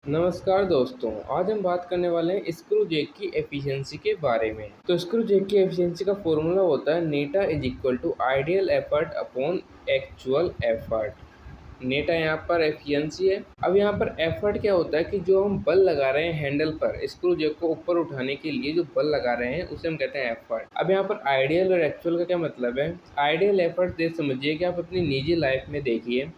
नमस्कार दोस्तों, आज हम बात करने वाले हैं स्क्रू जैक की एफिशिएंसी के बारे में। तो स्क्रू जैक की एफिशिएंसी का फॉर्मूला होता है eta is equal to ideal effort upon actual effort. Eta यहाँ पर एफिशिएंसी है। अब यहाँ पर एफर्ट क्या होता है कि जो हम बल लगा रहे हैं हैंडल पर स्क्रू जैक को ऊपर उठाने के लिए जो बल लगा रहे हैं उसे हम कहते हैं एफर्ट। अब यहाँ पर आइडियल और एक्चुअल का क्या मतलब है। आइडियल एफर्ट दे समझिए कि आप अपनी निजी लाइफ में देखिए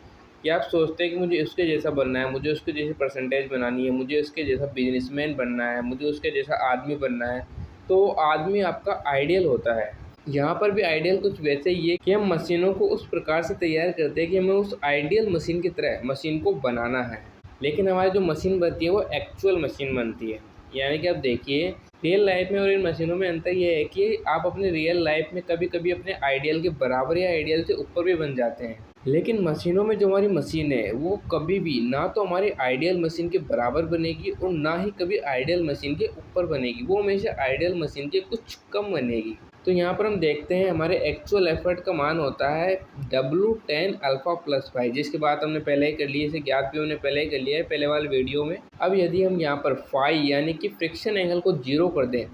कि आप सोचते हैं कि मुझे उसके जैसा बनना है, मुझे उसके जैसी परसेंटेज बनानी है, मुझे उसके जैसा बिजनेसमैन बनना है, मुझे उसके जैसा आदमी बनना है। तो आदमी आपका आइडियल होता है। यहाँ पर भी आइडियल कुछ वैसे ही है कि हम मशीनों को उस प्रकार से तैयार करते हैं कि हमें उस आइडियल मशीन की तरह मशीन को बनाना है। लेकिन हमारी जो मशीन बनती है वो एक्चुअल मशीन बनती है। यानी कि आप देखिए रियल लाइफ में और इन मशीनों में अंतर ये है कि आप अपने रियल लाइफ में कभी कभी अपने आइडियल के बराबर या आइडियल से ऊपर भी बन जाते हैं। लेकिन मशीनों में जो हमारी मशीन है वो कभी भी ना तो हमारी आइडियल मशीन के बराबर बनेगी और ना ही कभी आइडियल मशीन के ऊपर बनेगी। वो हमेशा आइडियल मशीन के कुछ कम बनेगी। तो यहाँ पर हम देखते हैं हमारे एक्चुअल एफर्ट का मान होता है W10 अल्फा प्लस फाइव, जिसकी बात हमने पहले ही कर ली है, इसे ज्ञात भी हमने पहले ही कर लिया है पहले वाले वीडियो में। अब यदि हम यहाँ पर फाइव यानी कि फ्रिक्शन एंगल को 0 कर दें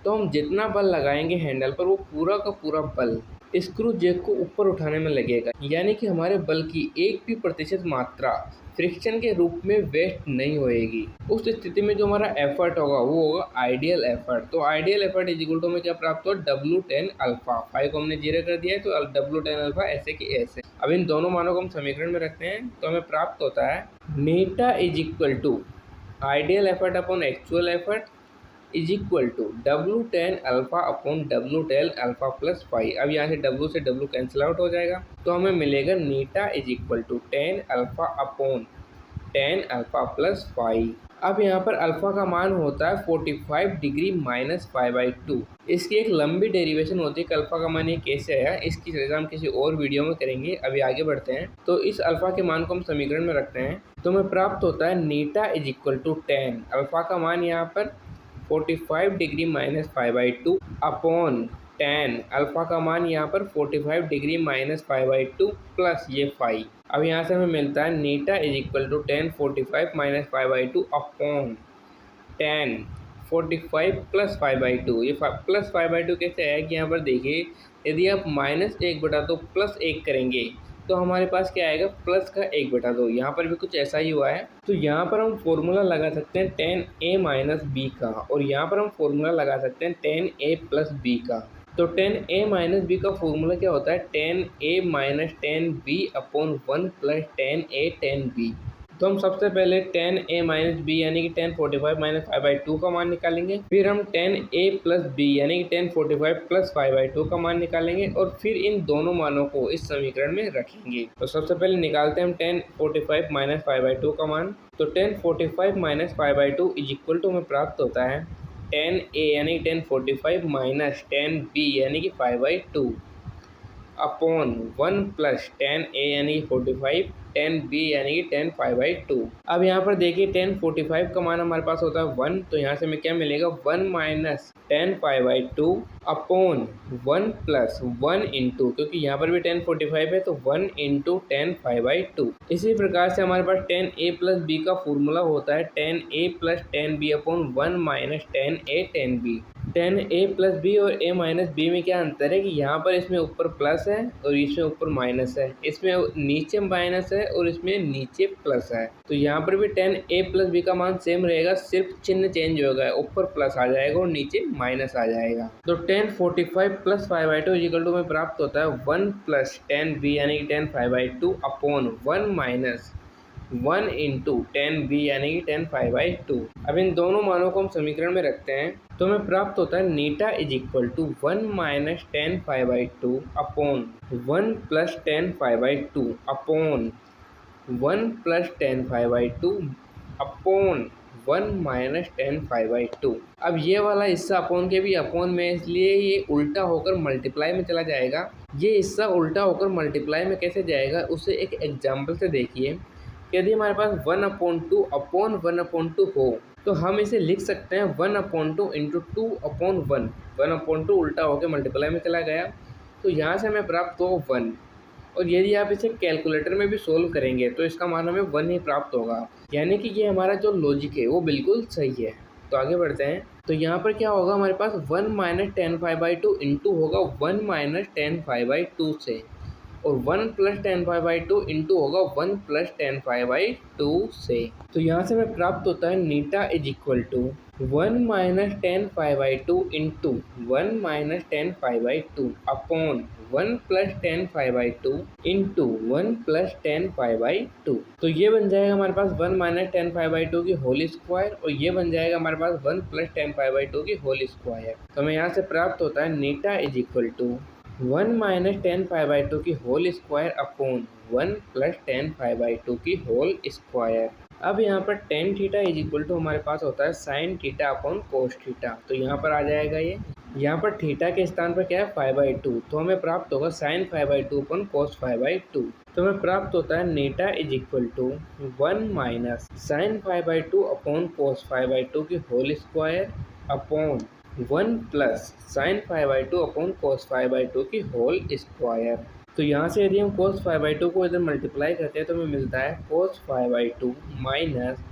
तो हम जितना बल लगाएंगे हैंडल पर वो पूरा का पूरा बल स्क्रू जैक को ऊपर उठाने में लगेगा। यानी कि हमारे बल की 1% मात्रा फ्रिक्शन के रूप में वेस्ट नहीं होएगी। उस स्थिति में जो हमारा एफर्ट होगा वो होगा आइडियल एफर्ट। तो ideal effort is equal to में क्या प्राप्त हो, W10 अल्फा। फाइव को हमने 0 कर दिया है तो W10 अल्फा ऐसे की ऐसे। अब इन दोनों मानों को हम समीकरण में रखते हैं तो हमें प्राप्त होता है eta is equal to ideal effort upon actual effort is equal to W10 alpha upon W10 alpha plus five. अब यहाँ से W से W कैंसिल आउट हो जाएगा तो हमें मिलेगा theta is equal to 10 alpha upon 10 alpha plus five. अब यहाँ पर अल्फा का मान होता है 45 डिग्री माइनस 5/2। इसकी एक लंबी डेरिवेशन होती है कि अल्फा का मान ये कैसे आया, इसकी चर्चा हम किसी और वीडियो में करेंगे। अभी आगे बढ़ते हैं तो इस अल्फा के मान को हम समीकरण में रखते हैं तो हमें प्राप्त होता है नीटा इज इक्वल टू 10। अल्फा का मान यहाँ पर 45 डिग्री माइनस 5/2 अपॉन 10। अल्फा का मान यहाँ पर 45 डिग्री माइनस 5/2 प्लस ये 5। अब यहाँ से हमें मिलता है नीटा is equal to 10 45 minus 5/2 upon 10 45 plus 5/2। ये प्लस 5/2 कैसे है कि यहाँ पर देखिए यदि आप -1/2 प्लस 1 करेंगे तो हमारे पास क्या आएगा प्लस का 1/2। यहाँ पर भी कुछ ऐसा ही हुआ है। तो यहाँ पर हम फॉर्मूला लगा सकते हैं 10a माइनस बी का और यहाँ पर हम फॉर्मूला लगा सकते हैं 10a प्लस बी का। तो 10a माइनस बी का फॉर्मूला क्या होता है 10a minus 10b upon 1 plus 10a 10b। तो हम सबसे पहले 10a माइनस बी यानी कि 10 45 माइनस 5/2 का मान निकालेंगे। फिर हम 10a प्लस बी यानी कि 10 45 प्लस 5/2 का मान निकालेंगे और फिर इन दोनों मानों को इस समीकरण में रखेंगे। तो सबसे पहले निकालते हैं हम 10 45 माइनस 5/2 का मान। तो 10 45 माइनस 5/2 इज इक्वल टू हमें प्राप्त होता है 10a यानी 10 45 माइनस 10b यानी कि 5/2 अपॉन 1 प्लस 10a यानी कि 45 10b यानी कि 10 5/2। अब यहाँ पर देखिए 10 45 का मान हमारे पास होता है 1। तो यहाँ से हमें क्या मिलेगा 1 माइनस 10 5/2 अपॉन 1 प्लस 1 इंटू, क्योंकि यहाँ पर भी 10 45 है तो 1 इंटू 10 5/2। इसी प्रकार से हमारे पास 10a प्लस b का फॉर्मूला होता है 10a plus 10b upon 1 minus 10a 10b। 10a plus B और a माइनस बी में क्या अंतर है कि यहाँ पर इसमें ऊपर प्लस है और इसमें ऊपर माइनस है, इसमें नीचे माइनस है और इसमें नीचे प्लस है। तो यहाँ पर भी 10a प्लस बी का मान सेम रहेगा, सिर्फ चिन्ह चेंज होगा, ऊपर प्लस आ जाएगा और नीचे माइनस आ जाएगा। तो 10 45 प्लस 5/2 इक्वल टू में प्राप्त होता है 1 प्लस 10b यानी कि 10 5/2 अपॉन 1 माइनस 1 इंटू 10b यानी कि 10 5/2। अब इन दोनों मानों को हम समीकरण में रखते हैं तो हमें प्राप्त होता है नीटा is equal to 1 minus 10 5/2 upon 1 plus 10 5/2 upon 1 plus 10 5/2 upon 1 minus 10 5/2। अब ये वाला हिस्सा अपोन के भी अपोन में, इसलिए ये उल्टा होकर मल्टीप्लाई में चला जाएगा। ये हिस्सा उल्टा होकर मल्टीप्लाई में कैसे जाएगा उसे एक एग्जाम्पल से देखिए। यदि हमारे पास 1/2 अपॉन 1/2 हो तो हम इसे लिख सकते हैं 1/2 इंटू 2/1। 1/2 उल्टा होकर मल्टीप्लाई में चला गया तो यहाँ से हमें प्राप्त हो 1 और यदि आप इसे कैलकुलेटर में भी सोल्व करेंगे तो इसका मान हमें 1 ही प्राप्त होगा, यानी कि ये हमारा जो लॉजिक है वो बिल्कुल सही है। तो आगे बढ़ते हैं। तो यहाँ पर क्या होगा, हमारे पास 1 माइनस 10 पाई/2 इंटू होगा 1 माइनस 10 पाई/2 से, और 1 प्लस 10 पाई/2 इंटू होगा 1 प्लस 10 पाई/2 से। तो यहाँ से हमें प्राप्त होता है नीटा इज इक्वल टू 1 माइनस 10 पाई/2 इंटू 1 माइनस 10 पाई/2 अपॉन 1 प्लस 10 पाई/2 इंटू 1 प्लस 10 पाई/2। तो ये बन जाएगा हमारे पास 1 माइनस 10 पाई/2 की होल स्क्वायर, और ये बन जाएगा हमारे पास 1 प्लस 10 पाई/2 की होल स्क्वायर। तो हमें यहाँ से प्राप्त होता है नीटा इज इक्वल टू 1 माइनस 10 पाई/2 की होल स्क्वायर अपॉन 1 प्लस 10 पाई/2 की होल स्क्वायर। अब यहाँ पर tan theta is equal to हमारे पास होता है sine theta upon cos theta. तो यहाँ पर आ जाएगा ये, यहाँ पर थीटा के स्थान पर क्या है 5/2, तो हमें प्राप्त होगा साइन 5/2 अपॉन कोस 5/2। तो हमें प्राप्त होता है नीटा is equal to 1 minus sine 5/2 upon cos 5/2 की whole square upon 1 plus sine 5/2 upon cos 5/2 की होल स्क्वायर। तो यहाँ से यदि हम कोस 5/2 को इधर मल्टीप्लाई करते हैं तो हमें मिलता है cos 5/2 minus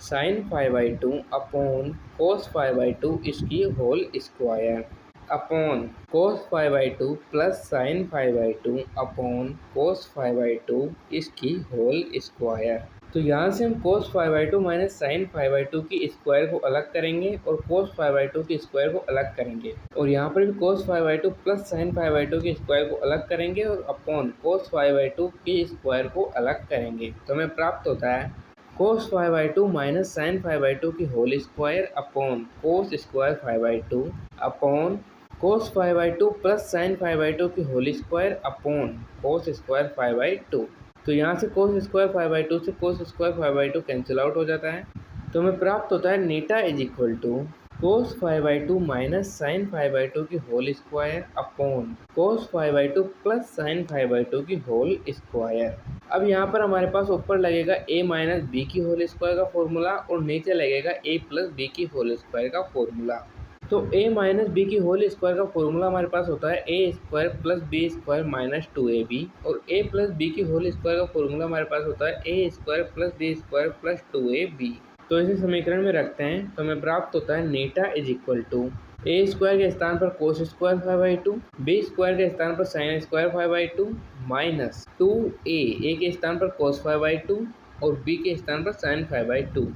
sine 5/2 upon cos 5/2 इसकी whole square upon cos 5/2 plus sine 5/2 upon cos 5/2 इसकी होल स्क्वायर। तो यहाँ से हम कोस 5/2 माइनस साइन 5/2 की स्क्वायर को अलग करेंगे और कोस 5/2 की स्क्वायर को अलग करेंगे, और यहाँ पर भी कोस 5/2 प्लस साइन 5/2 की स्क्वायर को अलग करेंगे और अपॉन कोस 5/2 की स्क्वायर को अलग करेंगे। तो हमें प्राप्त होता है कोस 5/2 माइनस साइन 5/2 की whole square upon cos square 5/2 upon cos 5/2 plus sine 5/2 की whole square upon cos square 5/2। तो यहाँ से कोस स्क्वायर 5/2 से कोस स्क्वायर 5/2 कैंसिल आउट हो जाता है। तो हमें प्राप्त होता है नीटा is equal to cos 5/2 minus sine 5/2 की whole square upon cos 5/2 plus sine 5/2 की होल स्क्वायर। अब यहाँ पर हमारे पास ऊपर लगेगा a माइनस बी की होल स्क्वायर का फॉर्मूला और नीचे लगेगा a प्लस बी की होल स्क्वायर का फॉर्मूला। तो a माइनस बी की होल स्क्वायर का फॉर्मूला हमारे पास होता है a square plus B square minus 2ab, और a प्लस बी की होल स्क्वायर का फॉर्मूला हमारे पास होता है a square plus B square plus 2ab। तो इसे समीकरण में रखते हैं तो हमें प्राप्त होता है नीटा is equal to a square के स्थान पर कोस स्क्वायर 5/2, b स्क्वायर के स्थान पर साइन स्क्वायर 5/2 माइनस 2a के स्थान पर कोस 5/2 और b के स्थान पर साइन 5/2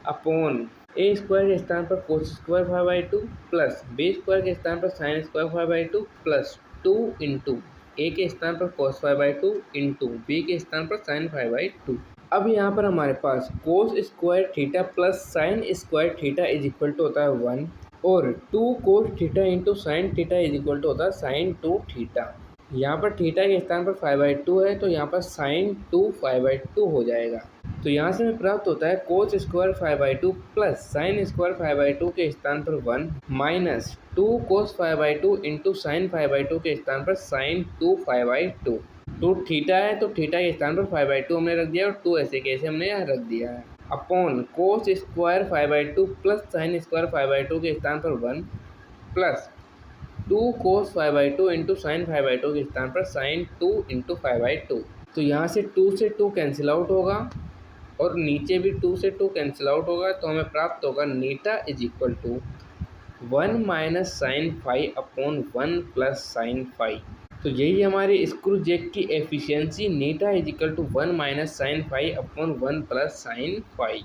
अपॉन a स्क्वायर के स्थान पर कोस स्क्वायर 5/2 प्लस b स्क्वायर के स्थान पर sine square 5/2 plus 2 into a के स्थान पर कोस 5/2 इंटू b के स्थान पर साइन 5/2। अब यहाँ पर हमारे पास cos square theta plus sine square theta is equal to होता है 1, और 2 cos theta into sine theta is equal to होता है साइन 2 थीटा। यहाँ पर थीटा के स्थान पर 5/2 है तो यहाँ पर साइन 2 5/2 हो जाएगा। तो यहाँ से हमें प्राप्त होता है कोस स्क्वायर 5/2 प्लस साइन स्क्वायर 5/2 के स्थान पर 1 माइनस 2 कोस 5/2 इंटू साइन 5/2 के स्थान पर साइन 2 5/2। 2 थीटा है तो थीटा के स्थान पर 5/2 हमने रख दिया और 2 ऐसे कैसे हमने यहाँ रख दिया है upon cos square 5/2 plus sine square 5/2 के स्थान पर 1 प्लस 2 कोस 5/2 इंटू साइन 5/2 के स्थान पर साइन 2 इंटू 5/2। तो यहाँ से 2 से 2 कैंसिल आउट होगा और नीचे भी 2 से 2 कैंसिल आउट होगा, तो हमें प्राप्त होगा नीटा is equal to 1 minus sine 5 upon 1 plus sine 5। तो यही हमारी स्क्रू जैक की एफिशिएंसी नीटा is equal to 1 minus sine 5 upon 1 plus sine 5।